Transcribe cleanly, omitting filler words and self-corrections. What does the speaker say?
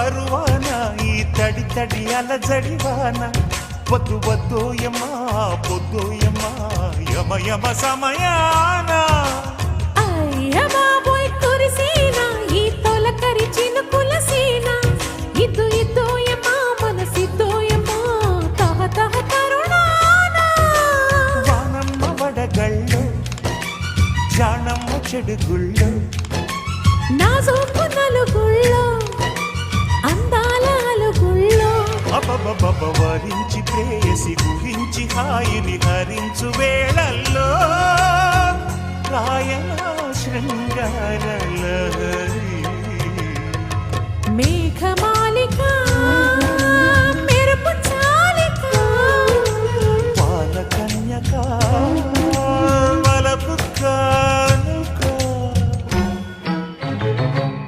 పరువాన ఈ తడి తడి అలజడివాన వద్దు వద్దోయమ్మా పొద్దోయమ్మా యమ యమ సమయాన అయ్య బాబోయ్ కురిసీనా ఈ తొలకరి చినుకుల సీనా ఇద్దు ఇద్దోయమ్మా మనసిద్దోయమ్మా తహ తహ తరుణాన వానమ్మ వడగళ్ళు జానమ్మ చెడుగుళ్ళు నాజూకు నలుగుళ్ళో అందాల అలుగుళ్ళో అబబబబ వరించి ప్రేయసి గురించి హాయిని హరించు వేళల్లో రాయణ శృంగార లహరి